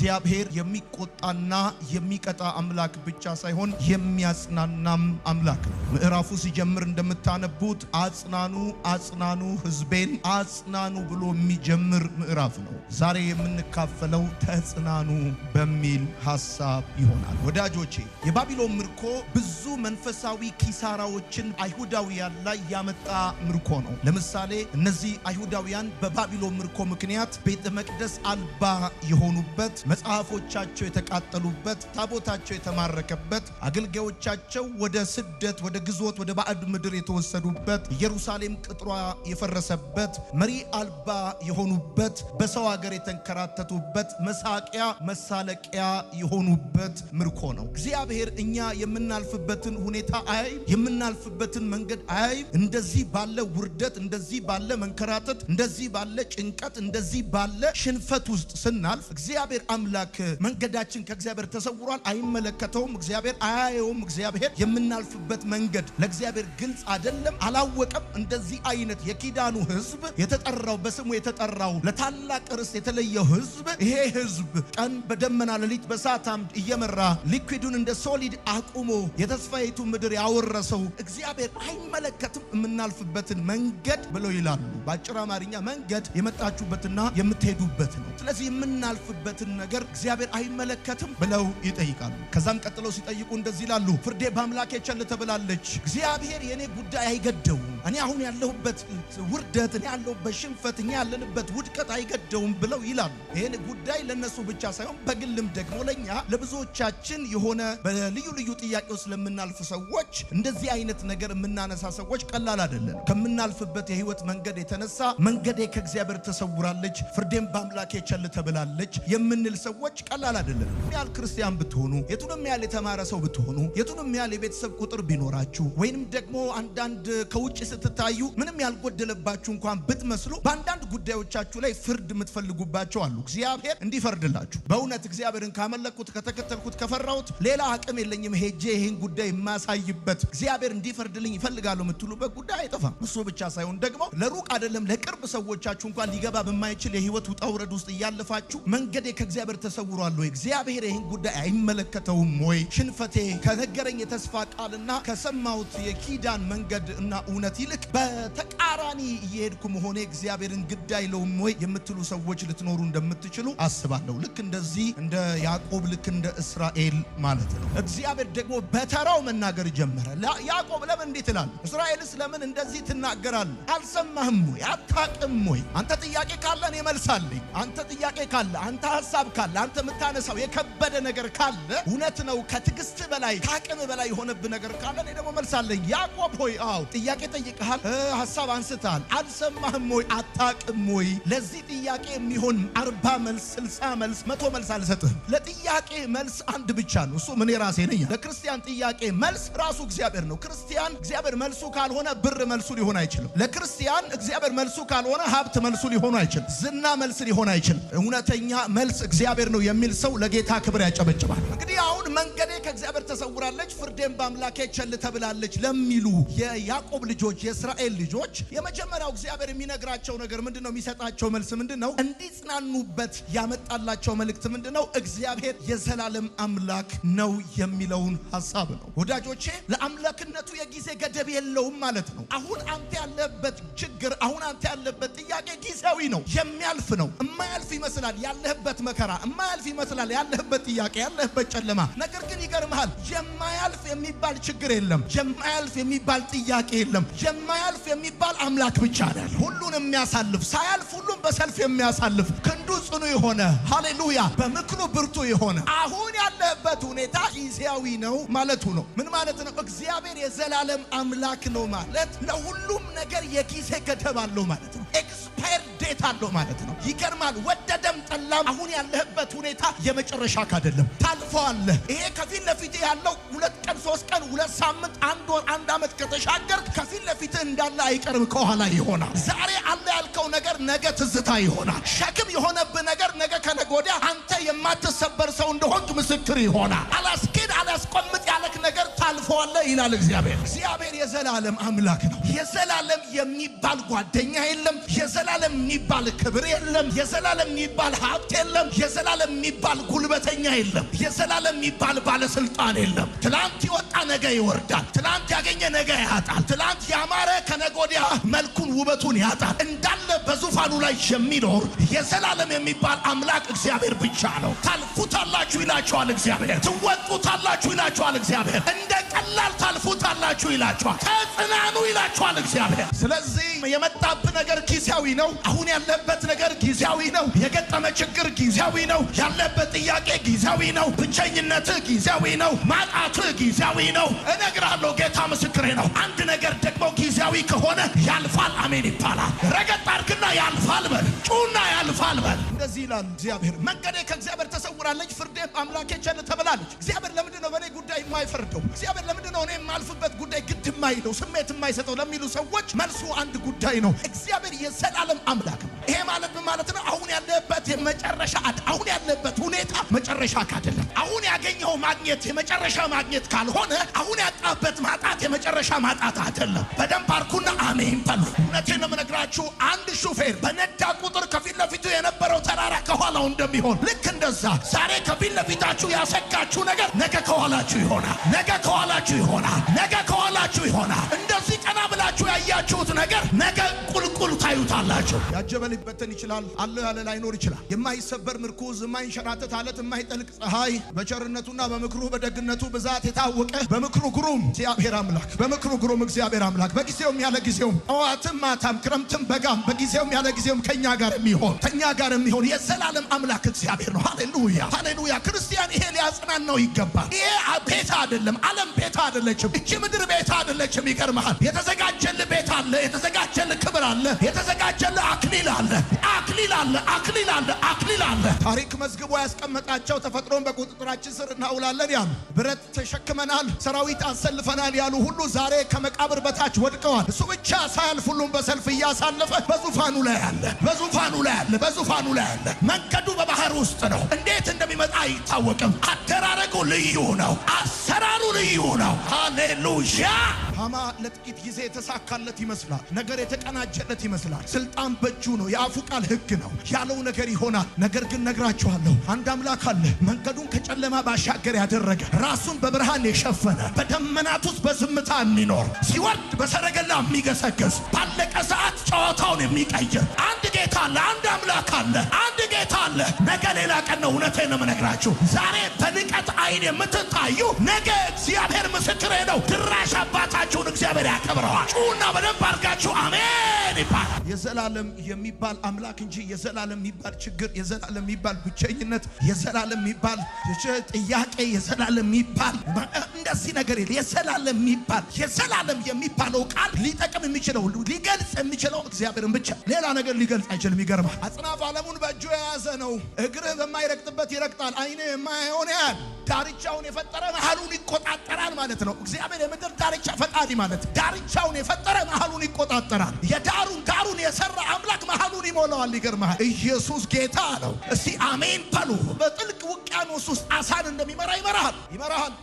እግዚአብሔር የሚቆጣና የሚቀጣ አምላክ ብቻ ሳይሆን የሚያጽናናም አምላክ ነው። ምዕራፉ ሲጀምር እንደምታነቡት አጽናኑ ሕዝቤን አጽናኑ ብሎ የሚጀምር ምዕራፍ ነው። ዛሬ የምንካፈለው ተጽናኑ በሚል ሐሳብ ይሆናል። ወዳጆቼ የባቢሎን ምርኮ ብዙ መንፈሳዊ ኪሳራዎችን አይሁዳውያን ላይ ያመጣ ምርኮ ነው። ለምሳሌ እነዚህ አይሁዳውያን በባቢሎን ምርኮ ምክንያት ቤተ መቅደስ አልባ የሆኑበት፣ መጽሐፎቻቸው የተቃጠሉበት፣ ታቦታቸው የተማረከበት፣ አገልጋዮቻቸው ወደ ስደት ወደ ግዞት ወደ ባዕድ ምድር የተወሰዱበት፣ ኢየሩሳሌም ቅጥሯ የፈረሰበት፣ መሪ አልባ የሆኑበት፣ በሰው ሀገር የተንከራተቱበት፣ መሳቂያ መሳለቂያ የሆኑበት ምርኮ ነው። እግዚአብሔር እኛ የምናልፍበትን ሁኔታ አያይም፣ የምናልፍበትን መንገድ አያይም። እንደዚህ ባለ ውርደት፣ እንደዚህ ባለ መንከራተት፣ እንደዚህ ባለ ጭንቀት፣ እንደዚህ ባለ ሽንፈት ውስጥ ስናልፍ እግዚአብሔር አምላክ መንገዳችን ከእግዚአብሔር ተሰውሯል፣ አይመለከተውም፣ እግዚአብሔር አያየውም። እግዚአብሔር የምናልፍበት መንገድ ለእግዚአብሔር ግልጽ አይደለም፣ አላወቀም። እንደዚህ አይነት የኪዳኑ ሕዝብ የተጠራው በስሙ የተጠራው ለታላቅ ርስት የተለየው ሕዝብ ይሄ ሕዝብ ቀን በደመና ሌሊት በእሳት አምድ እየመራ ሊኩዊዱን እንደ ሶሊድ አቁሞ የተስፋይቱ ምድር ያወረሰው እግዚአብሔር አይመለከትም የምናልፍበትን መንገድ ብለው ይላሉ። በአጭር አማርኛ መንገድ የመጣችሁበትና የምትሄዱበት ነው። ስለዚህ የምናልፍበትን ነገር እግዚአብሔር አይመለከትም ብለው ይጠይቃሉ። ከዛም ቀጥለው ሲጠይቁ እንደዚህ ይላሉ፣ ፍርዴ በአምላኬ ቸል ተብላለች። እግዚአብሔር የኔ ጉዳይ አይገደውም፣ እኔ አሁን ያለሁበት ውርደት፣ እኔ ያለሁበት ሽንፈት፣ እኛ ያለንበት ውድቀት አይገደውም ብለው ይላሉ። ይሄን ጉዳይ ለነሱ ብቻ ሳይሆን በግልም ደግሞ ለኛ ለብዙዎቻችን የሆነ በልዩ ልዩ ጥያቄው ስለምናልፍ ሰዎች እንደዚህ አይነት ነገር የምናነሳ ሰዎች ቀላል አይደለም። ከምናልፍበት የህይወት መንገድ የተነሳ መንገዴ ከእግዚአብሔር ተሰውራለች፣ ፍርዴም በአምላኬ ቸል ተብላለች የምንል ሰዎች ቀላል አይደለም። ያል ክርስቲያን ብትሆኑ፣ የቱንም ያል የተማረ ሰው ብትሆኑ፣ የቱንም ያል የቤተሰብ ቁጥር ቢኖራችሁ፣ ወይንም ደግሞ አንዳንድ ከውጭ ስትታዩ ምንም ያልጎደለባችሁ እንኳን ብትመስሉ በአንዳንድ ጉዳዮቻችሁ ላይ ፍርድ የምትፈልጉባቸው አሉ። እግዚአብሔር እንዲፈርድላችሁ በእውነት እግዚአብሔርን ካመለኩት ከተከተልኩት ከፈራሁት ሌላ አቅም የለኝም ሄጄ ይሄን ጉዳይ የማሳይበት እግዚአብሔር እንዲፈርድልኝ ይፈልጋሉ የምትሉበት ጉዳይ አይጠፋም። እሱ ብቻ ሳይሆን ደግሞ ለሩቅ አይደለም ለቅርብ ሰዎቻችሁ እንኳን ሊገባ በማይችል የህይወት ውጣ ውረድ ውስጥ እያለፋችሁ መንገዴ ከእግዚአብሔር ተሰውሯል ወይ? እግዚአብሔር ይሄን ጉዳይ አይመለከተውም ወይ? ሽንፈቴ ከነገረኝ የተስፋ ቃልና ከሰማሁት የኪዳን መንገድ እና እውነት ይልቅ በተቃራኒ እየሄድኩ መሆኔ እግዚአብሔርን ግድ አይለውም ወይ የምትሉ ሰዎች ልትኖሩ እንደምትችሉ አስባለሁ። ልክ እንደዚህ እንደ ያዕቆብ ልክ እንደ እስራኤል ማለት ነው። እግዚአብሔር ደግሞ በተራው መናገር ጀመረ። ያዕቆብ ለምን እንዴት ይላል? እስራኤልስ ለምን እንደዚህ ትናገራለህ? አልሰማህም ወይ? አታውቅም ወይ? አንተ ጥያቄ ካለ እኔ መልሳለኝ። አንተ ጥያቄ ካለ፣ አንተ ሐሳብ ካለ፣ አንተ የምታነሳው የከበደ ነገር ካለ፣ እውነት ነው ከትዕግስት በላይ ከአቅም በላይ የሆነብህ ነገር ካለ እኔ ደግሞ መልሳለኝ። ያዕቆብ ሆይ አዎ ጥያቄ ጠይቀሃል፣ ሐሳብ አንስተሃል፣ አልሰማህም ወይ? አታውቅም ወይ? ለዚህ ጥያቄ የሚሆን 40 መልስ 60 መልስ 100 መልስ አልሰጥህም። ለጥያቄ መልስ አንድ ብቻ ነው፣ እሱ ምን ራሴ ነኝ። ለክርስቲያን ጥያቄ መልስ ራሱ እግዚአብሔር ነው። ክርስቲያን እግዚአብሔር መልሱ ካልሆነ ብር መልሱ ሊሆን አይችልም። ለክርስቲያን እግዚአብሔር መልሱ ካልሆነ ሀብት መልሱ ሊሆን አይችልም። ዝና መልስ ሊሆን አይችልም። እውነተኛ መልስ እግዚአብሔር ነው የሚል ሰው ለጌታ ክብር ያጨበጭባል። እንግዲህ አሁን መንገዴ ከእግዚአብሔር ተሰውራለች፣ ፍርዴም በአምላኬ ቸል ተብላለች ለሚሉ የያዕቆብ ልጆች የእስራኤል ልጆች የመጀመሪያው እግዚአብሔር የሚነግራቸው ነገር ምንድነው? የሚሰጣቸው መልስ ምንድነው? እንዲጽናኑበት ያመጣላቸው መልእክት ምንድነው? እግዚአብሔር የዘላለም አምላክ ነው የሚለውን ሐሳብ ነው። ወዳጆቼ ለአምላክነቱ የጊዜ ገደብ የለውም ማለት ነው። አሁን አንተ ያለበት ችግር፣ አሁን አንተ ያለበት ጥያቄ ጊዜያዊ ነው፣ የሚያልፍ ነው። የማያልፍ ይመስላል ያለህበት መከራ፣ የማያልፍ ይመስላል ያለህበት ጥያቄ፣ ያለህበት ጨለማ። ነገር ግን ይገርምሃል፣ የማያልፍ የሚባል ችግር የለም፣ የማያልፍ የሚባል ጥያቄ የለም። የማያልፍ የሚባል አምላክ ብቻ ነው፣ ሁሉን የሚያሳልፍ ሳያልፍ ሁሉን በሰልፍ የሚያሳልፍ ክንዱ ጽኑ የሆነ ሃሌሉያ፣ በምክሩ ብርቱ የሆነ አሁን ያለህበት ሁኔታ ጊዜያዊ ነው ማለቱ ነው። ምን ማለት ነው? እግዚአብሔር የዘላለም አምላክ ነው ማለት ለሁሉም ነገር የጊዜ ገደብ አለው ማለት ነው። ኤክስፓየር ዴት አለው ማለት ነው። ይገርማል። ወደደም ጠላም አሁን ያለህበት ሁኔታ የመጨረሻ አይደለም፣ ታልፈዋለህ። ይሄ ከፊት ለፊት ያለው 2 ቀን 3 ቀን 2 ሳምንት 1 ወር 1 ዓመት ከተሻገር ከፊት ለፊት እንዳለ አይቀርም፣ ከኋላ ይሆናል። ዛሬ አለ ያልከው ነገር ነገ ትዝታ ይሆናል። ሸክም የሆነብህ ነገር ነገ ከነገ ወዲያ አንተ የማትሰበር ሰው እንደሆንክ ምስክር ይሆናል። አላስኬድ አላስቆምጥ ያለክ ነገር ታልፎ ታመልከዋለህ ይላል እግዚአብሔር። እግዚአብሔር የዘላለም አምላክ ነው። የዘላለም የሚባል ጓደኛ የለም። የዘላለም የሚባል ክብር የለም። የዘላለም የሚባል ሀብት የለም። የዘላለም የሚባል ጉልበተኛ የለም። የዘላለም የሚባል ባለስልጣን የለም። ትላንት ይወጣ ነገ ይወርዳል። ትላንት ያገኘ ነገ ያጣል። ትላንት ያማረ ከነገ ወዲያ መልኩን ውበቱን ያጣል። እንዳለ በዙፋኑ ላይ የሚኖር የዘላለም የሚባል አምላክ እግዚአብሔር ብቻ ነው። ታልፉታላችሁ ይላችኋል እግዚአብሔር። ትወጡታላችሁ ይላችኋል እግዚአብሔር። እንደ ቀላል ታልፉታላችሁ ይላችኋል። ተጽናኑ ይላችኋል እግዚአብሔር። ስለዚህ የመጣብህ ነገር ጊዜያዊ ነው። አሁን ያለበት ነገር ጊዜያዊ ነው። የገጠመ ችግር ጊዜያዊ ነው። ያለበት ጥያቄ ጊዜያዊ ነው። ብቸኝነትህ ጊዜያዊ ነው። ማጣትህ ጊዜያዊ ነው። እነግርሃለሁ፣ ጌታ ምስክሬ ነው። አንድ ነገር ደግሞ ጊዜያዊ ከሆነ ያልፋል። አሜን ይባላል። ረገጥ አድርግና ያልፋል በል። ጩና ያልፋል በል። እንደዚህ ይላል እግዚአብሔር። መንገዴ ከእግዚአብሔር ተሰውራለች፣ ፍርዴም አምላኬ ቸል ተብላለች። እግዚአብሔር ለምንድን ነው በእኔ ጉዳይ የማይፈርደው? እግዚአብሔር ለምንድን ነው እኔ የማልፍበት ጉዳይ ግድ የማይለው ስሜት የማይሰጠው ለሚሉ ሰዎች መልሱ አንድ ጉዳይ ነው። እግዚአብሔር የዘላለም አምላክ ነው። ይሄ ማለት ምን ማለት ነው? አሁን ያለበት የመጨረሻ አሁን ያለበት ሁኔታ መጨረሻ አይደለም። አሁን ያገኘው ማግኘት የመጨረሻ ማግኘት ካልሆነ አሁን ያጣበት ማጣት የመጨረሻ ማጣት አይደለም። በደንብ አርኩና አሜን በሉ። እውነቴን ነው የምነግራችሁ። አንድ ሹፌር በነዳ ቁጥር ከፊት ለፊቱ የነበረው ተራራ ከኋላው እንደሚሆን ልክ እንደዛ ዛሬ ከፊት ለፊታችሁ ያሰጋችሁ ነገር ነገ ከኋላችሁ ይሆናል። ነገ ከኋላችሁ ይሆናል። ነገ ከኋላችሁ ይሆናል። እንደዚህ ቀና ብላችሁ ያያችሁት ነገር ነገ ቁልቁል ታዩታላችሁ። ያጀበ ሊበተን ይችላል። አለ ያለ ላይኖር ይችላል። የማይሰበር ምርኩዝ፣ የማይንሸራተት አለት፣ የማይጠልቅ ፀሐይ፣ በቸርነቱና በምክሩ በደግነቱ ብዛት የታወቀ በምክሩ ግሩም እግዚአብሔር አምላክ፣ በምክሩ ግሩም እግዚአብሔር አምላክ፣ በጊዜውም ያለ ጊዜውም ጠዋትም ማታም ክረምትም በጋም በጊዜውም ያለ ጊዜውም ከኛ ጋር የሚሆን የዘላለም አምላክ እግዚአብሔር ነው። ሃሌሉያ ሃሌሉያ። ክርስቲያን ይሄ ሊያጽናናው ይገባል። ይሄ ቤት አይደለም። ዓለም ቤት አይደለችም። እቺ ምድር ቤት አይደለችም። ይገርምሃል። የተዘጋጀልህ ቤት አለ። የተዘጋጀልህ ክብር አለ። የተዘጋጀልህ አክሊል አለ። አክሊል አለ። ታሪክ መዝግቦ ያስቀመጣቸው ተፈጥሮን በቁጥጥራችን ስር እናውላለን ያሉ፣ ብረት ተሸክመናል፣ ሰራዊት አሰልፈናል ያሉ ሁሉ ዛሬ ከመቃብር በታች ወድቀዋል። እሱ ብቻ ሳያልፍ ሁሉም በሰልፍ እያሳለፈ በዙፋኑ ላይ አለ። መንገዱ በባህር ውስጥ ነው። እንዴት እንደሚመጣ አይታወቅም። አደራረጉ ልዩ ነው። አሰራሩ ልዩ ነው። ሃሌሉያ። ሃማ ለጥቂት ጊዜ የተሳካለት ይመስላል። ነገር የተቀናጀለት ይመስላል። ስልጣን በእጁ ነው። የአፉ ቃል ሕግ ነው። ያለው ነገር ይሆናል። ነገር ግን ነግራችኋለሁ፣ አንድ አምላክ አለ። መንገዱን ከጨለማ ባሻገር ያደረገ፣ ራሱን በብርሃን የሸፈነ፣ በደመናት ውስጥ በዝምታ የሚኖር፣ ሲወርድ በሰረገላ የሚገሰግስ፣ ባለቀ ሰዓት ጨዋታውን የሚቀይር አንድ ጌታ አለ። አንድ አምላክ አለ። አንድ ጌታ አለ። ነገ ሌላ ቀን ነው። እውነቴን ነው የምነግራችሁ። ዛሬ በንቀት አይን የምትታዩ ነገ እግዚአብሔር ምስክሬ ነው፣ ድራሽ አባታችሁን እግዚአብሔር ያከብረዋል። ጩና በደንብ አድርጋችሁ አሜን ይባላል። የዘላለም የሚባል አምላክ እንጂ የዘላለም የሚባል ችግር፣ የዘላለም የሚባል ብቸኝነት፣ የዘላለም የሚባል ጥያቄ፣ የዘላለም የሚባል እንደዚህ ነገር የዘላለም የሚባለው ቃል ሊጠቅም የሚችለው ሊገልጽ የሚችለው እግዚአብሔርን ብቻ፣ ሌላ ነገር ሊገልጽ አይችልም። ይገርማል። አጽናፍ ዓለሙን በእጁ የያዘ ነው። እግርህ በማይረግጥበት ይረግጣል። አይንህ የማያየውን ያያል። ዳርቻውን የፈጠረ መሃሉን ይቆጣጠራል ማለት ነው። እግዚአብሔር የምድር ዳርቻ ፈጣሪ ማለት ዳርቻውን የፈጠረ መሃሉን ይቆጣጠራል። ዳሩን የሰራ አምላክ መሃሉን ይሞላዋል። ይገርማል። ኢየሱስ ጌታ ነው። እስቲ አሜን በሉ። በጥልቅ ውቅያኖስ ውስጥ አሳን እንደሚመራ ይመራሃል።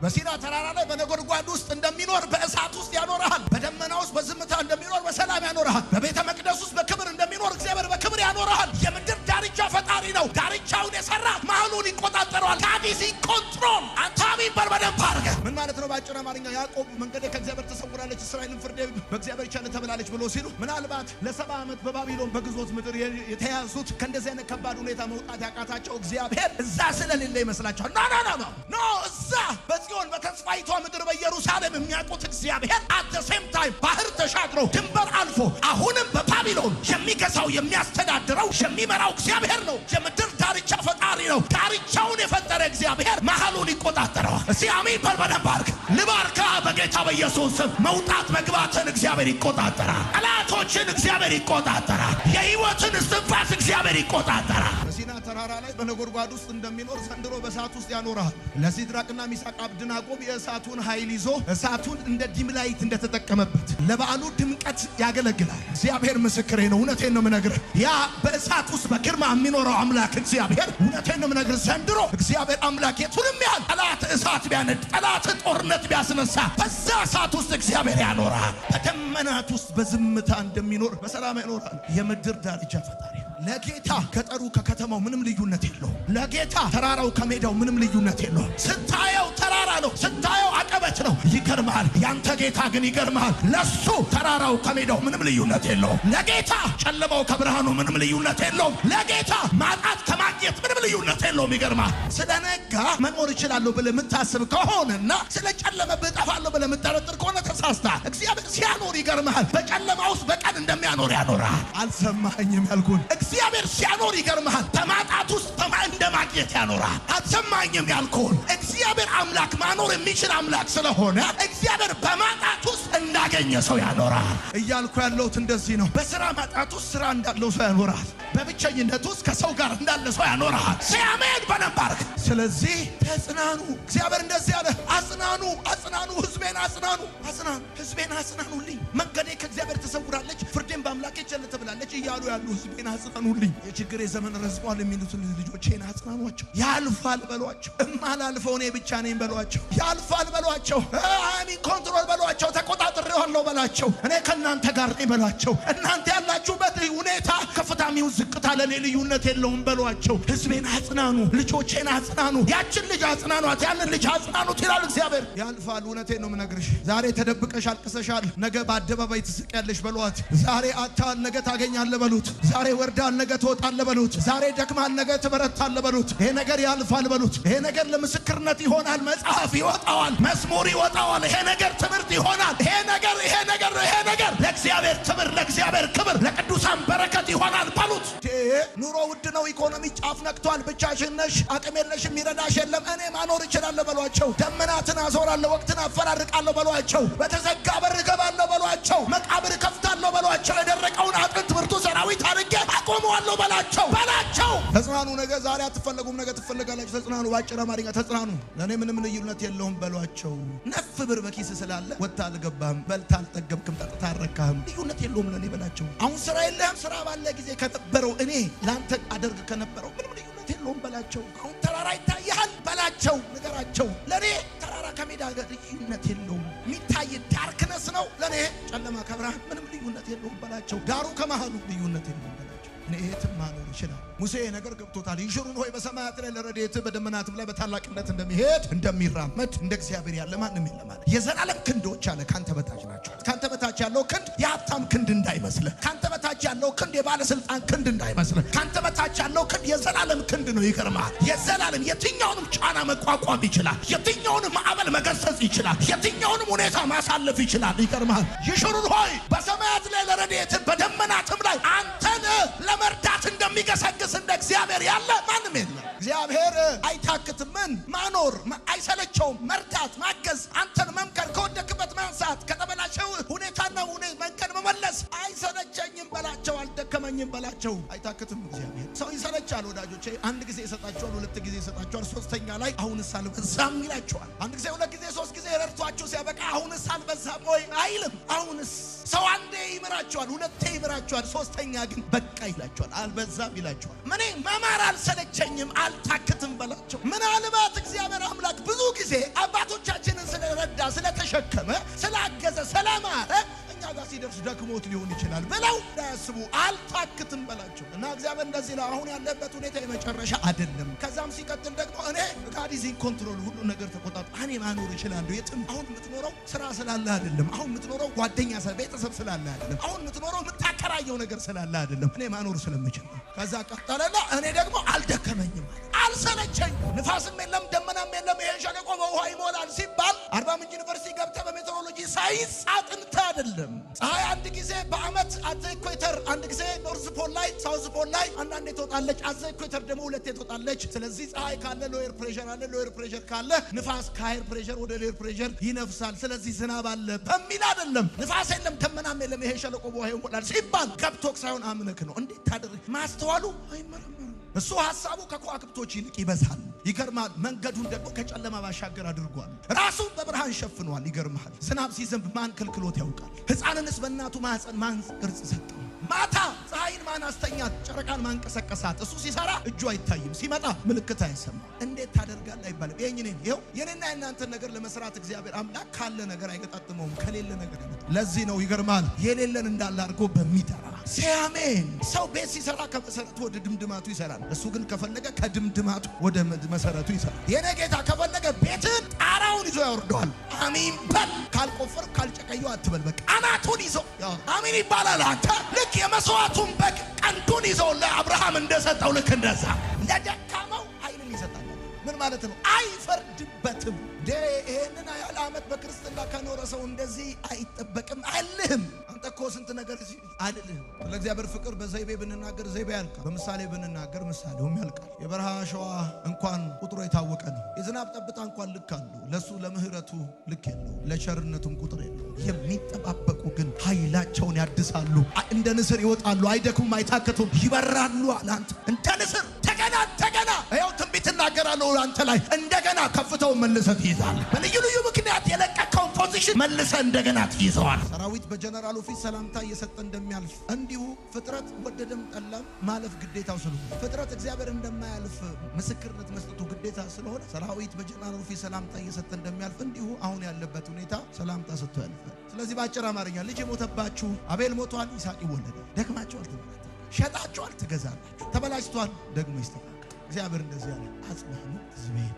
በሲና ተራራ ላይ በነጎድጓድ ውስጥ እንደሚኖር በእሳት ውስጥ ያኖርሃል። በደመና ውስጥ በዝምታ እንደሚኖር በሰላም ያኖርሃል። በቤተ መቅደስ ውስጥ በክብር እንደሚኖር እግዚአብሔር በክብር ያኖርሃል። የምድር ዳርቻ ፈጣሪ ነው። ዳርቻውን የሰራ መሃሉን ይቆጣጠረዋል። ካዲሲ ኮንትሮል። አንተ አሜን በል በደንብ አድርገህ። ምን ማለት ነው? ባጭር አማርኛ ያዕቆብ መንገዴ ከእግዚአብሔር ተሰውራለች፣ እስራኤልን ፍርዴ በእግዚአብሔር ቸል ተብላለች ብሎ ሲሉ ምናልባት ለ70 ዓመት በባቢሎን በግዞት ምድር የተያዙት ከእንደዚህ አይነት ከባድ ሁኔታ መውጣት ያቃታቸው እግዚአብሔር እዛ ስለሌለ ይመስላችኋል? ኖ እዛ በጽዮን በተስፋይቷ ምድር በኢየሩሳሌም የሚያውቁት እግዚአብሔር አት ሴም ታይም ባህር ተሻግሮ ድንበር አልፎ አሁንም በባቢሎን የሚገዛው የሚያስተዳድረው የሚመራው እግዚአብሔር ነው። የምድር ዳርቻ ፈጣሪ ነው። ዳርቻውን የፈጠረ እግዚአብሔር መሃሉን ይቆጣጠረዋል። እስቲ አሜን በል በደንብ አድርግ። ልባርካ በጌታ በኢየሱስ ስም። መውጣት መግባትን እግዚአብሔር ይቆጣጠራል። ጠላቶችን እግዚአብሔር ይቆጣጠራል። የሕይወትን እስትንፋስ እግዚአብሔር ይቆጣጠራል። በሲና በተራራ ላይ በነጎድጓድ ውስጥ እንደሚኖር ዘንድሮ በእሳት ውስጥ ያኖራል። ለሲድራቅና ሚሳቅ አብደናጎም የእሳቱን ኃይል ይዞ እሳቱን እንደ ዲም ላይት እንደተጠቀመበት ለበዓሉ ድምቀት ያገለግላል። እግዚአብሔር ምስክሬ ነው። እውነቴን ነው የምነግርህ። ያ በእሳት ውስጥ በግርማ የሚኖረው አምላክ እግዚአብሔር እውነቴን ነው የምነግርህ። ዘንድሮ እግዚአብሔር አምላክ የቱንም ያህል ጠላት እሳት ቢያነድ፣ ጠላት ጦርነት ቢያስነሳ በዛ እሳት ውስጥ እግዚአብሔር ያኖራል። በደመናት ውስጥ በዝምታ እንደሚኖር በሰላም ያኖራል። የምድር ዳርቻ ፈጣሪ ለጌታ ገጠሩ ከከተማው ምንም ልዩነት የለውም። ለጌታ ተራራው ከሜዳው ምንም ልዩነት የለውም። ስታየው ተራራ ነው፣ ስታየው አቀበት ነው። ይገርማል። ያንተ ጌታ ግን ይገርማል። ለሱ ተራራው ከሜዳው ምንም ልዩነት የለውም። ለጌታ ጨለማው ከብርሃኑ ምንም ልዩነት የለውም። ለጌታ ማጣት ከማግኘት ምንም ልዩነት የለውም። ይገርማል። ስለነጋ መኖር እችላለሁ ብለህ የምታስብ ከሆነና ስለ ጨለመብህ እጠፋለሁ ብለህ የምትጠረጥር ከሆነ ተሳስተሃል። እግዚአብሔር ሲያኖር ይገርማል። በጨለማ ውስጥ በቀን እንደሚያኖር ያኖራል። አልሰማኸኝም ያልኩህን እግዚአብሔር ሲያኖር ይገርምሃል። በማጣት ውስጥ እንደማግኘት ያኖራል። አትሰማኝም ያልኩህን እግዚአብሔር አምላክ ማኖር የሚችል አምላክ ስለሆነ እግዚአብሔር በማጣት ውስጥ እንዳገኘ ሰው ያኖራል እያልኩ ያለሁት እንደዚህ ነው። በስራ ማጣት ውስጥ ስራ እንዳለው ሰው ያኖራል። በብቸኝነት ውስጥ ከሰው ጋር እንዳለ ሰው ያኖራል። ሲያሜን በነባርክ። ስለዚህ ተጽናኑ። እግዚአብሔር እንደዚህ ያለ አጽናኑ፣ አጽናኑ፣ ህዝቤን አጽናኑ፣ አጽናኑ፣ ህዝቤን አጽናኑልኝ። መንገዴ ከእግዚአብሔር ተሰውራለች፣ ፍርዴን በአምላኬ ቸል ትብላለች እያሉ ያሉ ህዝቤን አጽናኑልኝ። የችግሬ ዘመን ረዝሟል የሚሉትን ልጆቼን አጽናኗቸው። ያልፋል በሏቸው። እማላልፈው እኔ ብቻ ነኝ በሏቸው። ያልፋል በሏቸው። አሚን ኮንትሮል በሏቸው። ተቆጣጥሬዋለሁ በሏቸው። እኔ ከእናንተ ጋር ነኝ በሏቸው። እናንተ ያላችሁበት ሁኔታ ከፍታም ይሁን ዝቅታ ለኔ ልዩነት የለውም በሏቸው። ህዝቤን አጽናኑ፣ ልጆቼን አጽናኑ። ያችን ልጅ አጽናኗት፣ ያንን ልጅ አጽናኑት ይላል እግዚአብሔር። ያልፋል። እውነቴን ነው የምነግርሽ። ዛሬ ተደብቀሽ አልቅሰሻል፣ ነገ በአደባባይ ትስቂያለሽ በሏት። ዛሬ አጥተሃል፣ ነገ ታገኛለህ በሉት። ዛሬ ወርዳል፣ ነገ ትወጣለህ በሉት። ዛሬ ደክማል፣ ነገ ትበረታለህ በሉት። ይሄ ነገር ያልፋል በሉት። ይሄ ነገር ለምስክርነት ይሆናል፣ መጽሐፍ ይወጣዋል፣ መዝሙር ይወጣዋል። ይሄ ነገር ትምህርት ይሆናል። ይሄ ነገር ለእግዚአብሔር ክብር፣ ለእግዚአብሔር ክብር፣ ለቅዱሳን በረከት ይሆናል በሉት። ኑሮ ውድ ነው፣ ኢኮኖሚ ጫፍ ነክቷል፣ ብቻሽን ነሽ፣ አቅም የለሽም፣ ይረዳሽ የለም። እኔ ማኖር እችላለሁ በሏቸው። ደመናትን አዞራለሁ፣ ወቅትን አፈራርቃለሁ በሏቸው። በተዘጋ በር እገባለሁ በሏቸው። መቃብር ከፍታለሁ በሏቸው። የደረቀውን አጥንት ብርቱ ሰራዊት አድርጌ አቆመዋለሁ በላቸው። ተጽናኑ። ነገ ዛሬ አትፈለጉም፣ ነገ ትፈልጋላችሁ። ተጽናኑ። ባጭር አማርኛ ተጽናኑ። ለእኔ ምንም ልዩነት የለውም በሏቸው። ነፍ ብር በኪስ ስላለ ወጥታ አልገባህም፣ በልታ አልጠገብክም፣ ጠጥታ አልረካህም፣ ልዩነት የለውም ለእኔ በላቸው። አሁን ስራ የለህም፣ ስራ ባለ ጊዜ ከነበረው እኔ ለአንተ አደርግ ከነበረው ምንም ልዩነት የለውም በላቸው። አሁን ተራራ ይታያል በላቸው፣ ንገራቸው። ለእኔ ተራራ ከሜዳ ጋር ልዩነት የለውም። የሚታይ ዳርክነስ ነው፣ ለእኔ ጨለማ ከብርሃን ምንም ልዩነት የለውም በላቸው። ዳሩ ከመሃሉ ልዩነት የለውም በላቸው። እኔ የትም ማኖር ይችላል። ሙሴ ነገር ገብቶታል። ይሽሩን ሆይ በሰማያት ላይ ለረድኤት በደመናትም ላይ በታላቅነት እንደሚሄድ እንደሚራመድ እንደ እግዚአብሔር ያለ ማንም የለም አለ። የዘላለም ክንዶች አለ ካንተ በታች ናቸው። ካንተ በታች ያለው ክንድ የሀብታም ክንድ እንዳይመስልህ። ካንተ በታች ያለው ክንድ የባለስልጣን ክንድ እንዳይመስልህ። ካንተ በታች ያለው ክንድ የዘላለም ክንድ ነው። ይገርማል። የዘላለም የትኛውንም ጫና መቋቋም ይችላል። የትኛውንም ማዕበል መገሰጽ ይችላል። የትኛውንም ሁኔታ ማሳለፍ ይችላል። ይገርማል። ይሽሩን ሆይ በሰማያት ላይ ለረድኤት በደመናትም ላይ አንተን ለመርዳት እንደሚገሰግስ እንደ እግዚአብሔር ያለ ማንም የለም። እግዚአብሔር አይታክትም። ምን ማኖር አይሰለቸውም። መርዳት፣ ማገዝ፣ አንተን መምከር፣ ከወደክበት ማንሳት፣ ከተበላሸው ሁኔታና መንከር መመለስ አይሰለቸኝም በላቸው፣ አልደከመኝም በላቸው። አይታክትም እግዚአብሔር። ሰው ይሰለቻል ወዳጆቼ። አንድ ጊዜ ይሰጣቸዋል፣ ሁለት ጊዜ ይሰጣቸዋል፣ ሶስተኛ ላይ አሁንስ አልበዛም ይላቸዋል። አንድ ጊዜ፣ ሁለት ጊዜ፣ ሶስት ጊዜ ረድቷችሁ ሲያበቃ አሁንስ አልበዛም ወይ አይልም። አሁንስ ሰው አንዴ ይምራቸዋል፣ ሁለቴ ይምራቸዋል፣ ሶስተኛ ግን በቃ ይላቸዋል፣ አልበዛም ይላቸዋል። እኔ መማር አልሰለቸኝም አልታክትም በላቸው። ምናልባት እግዚአብሔር አምላክ ብዙ ጊዜ አባቶቻችንን ስለረዳ፣ ስለተሸከመ፣ ስላገዘ፣ ስለማረ እኛ ጋር ሲደርስ ደክሞት ሊሆን ይችላል ብለው እንዳያስቡ አልታክትም በላቸው። እና እግዚአብሔር እንደዚህ ነው። አሁን ያለበት ሁኔታ የመጨረሻ አይደለም። ከዛም ሲቀጥል ደግሞ እኔ ጋዲዚን ኮንትሮል ሁሉ ነገር ተቆጣጣ እኔ ማኖር እችላለሁ የትም። አሁን የምትኖረው ስራ ስላለ አይደለም። አሁን የምትኖረው ጓደኛ ቤተሰብ ስላለ አይደለም። አሁን የምትኖረው የምታከራየው ነገር ስላለ አይደለም። እኔ ማኖር ስለምችል ነው። ከዛ ቀጠለና እኔ ደግሞ አልደከመኝም፣ አልሰለቸኝ፣ ንፋስም የለም ደመናም የለም፣ ይሄ ሸለቆ በውሃ ይሞላል ሲባል አርባ ምንጭ ዩኒቨርሲቲ ገብተህ በሜትሮሎጂ ሳይንስ አጥንተህ አይደለም። ፀሐይ አንድ ጊዜ በአመት አዘ ኢኩዌተር፣ አንድ ጊዜ ኖርዝ ፖል ላይ ሳውዝ ፖል ላይ አንዳንዴ ትወጣለች። አዘ ኢኩዌተር ደግሞ ሁለቴ ትወጣለች። ስለዚህ ፀሐይ ካለ ሎየር ፕሬሸር አለ፣ ሎየር ፕሬሸር ካለ ንፋስ ከሃየር ፕሬሸር ወደ ሎየር ፕሬሸር ይነፍሳል። ስለዚህ ዝናብ አለ በሚል አይደለም። ንፋስ የለም ደመናም የለም ይሄ ሸለቆ በውሃ ይሞላል ሲባል ገብቶክ ሳይሆን አምነክ ነው። እንዴት ታደርግ ማስተዋሉ አይመረመርም። እሱ ሐሳቡ ከከዋክብቶች ይልቅ ይበዛል። ይገርማል። መንገዱን ደግሞ ከጨለማ ባሻገር አድርጓል። ራሱን በብርሃን ሸፍኗል። ይገርማል። ዝናብ ሲዘንብ ማን ከልክሎት ያውቃል? ሕፃንንስ በእናቱ ማህፀን ማን ቅርጽ ሰጠው? ማታ ፀሐይን ማን አስተኛት? ጨረቃን ማን ቀሰቀሳት? እሱ ሲሰራ እጁ አይታይም፣ ሲመጣ ምልክት አይሰማ። እንዴት ታደርጋለህ አይባልም። ይሄው የኔና የናንተ ነገር ለመስራት እግዚአብሔር አምላክ ካለ ነገር አይገጣጥመውም፣ ከሌለ ነገር አይመጣም። ለዚህ ነው ይገርማል የሌለን እንዳለ አድርጎ በሚጠራ ሲያሜን። ሰው ቤት ሲሰራ ከመሰረቱ ወደ ድምድማቱ ይሰራል። እሱ ግን ከፈለገ ከድምድማቱ ወደ መሰረቱ ይሰራል። የኔ ጌታ ከፈለገ ቤትን ጣራውን ይዞ ያወርደዋል። አሚን በል። ካልቆፈር ካልጨቀዩ አትበል። በቃ አናቱን ይዞ አሚን ይባላል። አንተ ልክ የመስዋዕቱን በግ ቀንዱን ይዞ ለአብርሃም እንደሰጠው ልክ እንደዛ ለደካማው ኃይልን ይሰጣል። ምን ማለት ነው? አይፈርድበትም። ይሄንን ያህል ዓመት በክርስትና ከኖረ ሰው እንደዚህ አይጠበቅም አይልህም። አንተ እኮ ስንት ነገር አይልህም። ለእግዚአብሔር ፍቅር በዘይቤ ብንናገር ዘይቤ ያልቃል፣ በምሳሌ ብንናገር ምሳሌውም ያልቃል። የበረሃ አሸዋ እንኳን ቁጥሩ የታወቀ ነው። የዝናብ ጠብታ እንኳን ልክ አለው። ለሱ ለምህረቱ ልክ የለው፣ ለቸርነቱም ቁጥር የለው። የሚጠባበቁ ግን ኃይላቸውን ያድሳሉ፣ እንደ ንስር ይወጣሉ፣ አይደክሙም፣ አይታከቱም፣ ይበራሉ አለ። አንተ እንደ ንስር ተገና ይኸው ትንቢት እናገራለሁ አንተ ላይ እንደገና ከፍተው መልሰህ ትይዛለህ። በልዩ ልዩ ምክንያት የለቀቀውን ፖዚሽን መልሰህ እንደገና ትይዘዋል። ሰራዊት በጀነራሉ ፊት ሰላምታ እየሰጠ እንደሚያልፍ እንዲሁ ፍጥረት ወደደም ጠላም ማለፍ ግዴታው ስለሆነ ፍጥረት እግዚአብሔር እንደማያልፍ ምስክርነት መስጠቱ ግዴታ ስለሆነ ሰራዊት በጀነራሉ ፊት ሰላምታ እየሰጠ እንደሚያልፍ እንዲሁ አሁን ያለበት ሁኔታ ሰላምታ ሰጥቶ ያልፋል። ስለዚህ በአጭር አማርኛ ልጅ የሞተባችሁ አቤል ሞቷል፣ ይስሐቅ ይወለዳል። ደክማችኋል፣ ሸጣችኋል፣ ትገዛላችሁ። ተበላሽቷል፣ ደግሞ ይስተካከል። እግዚአብሔር እንደዚህ ያለ አጽናኑ ሕዝቤን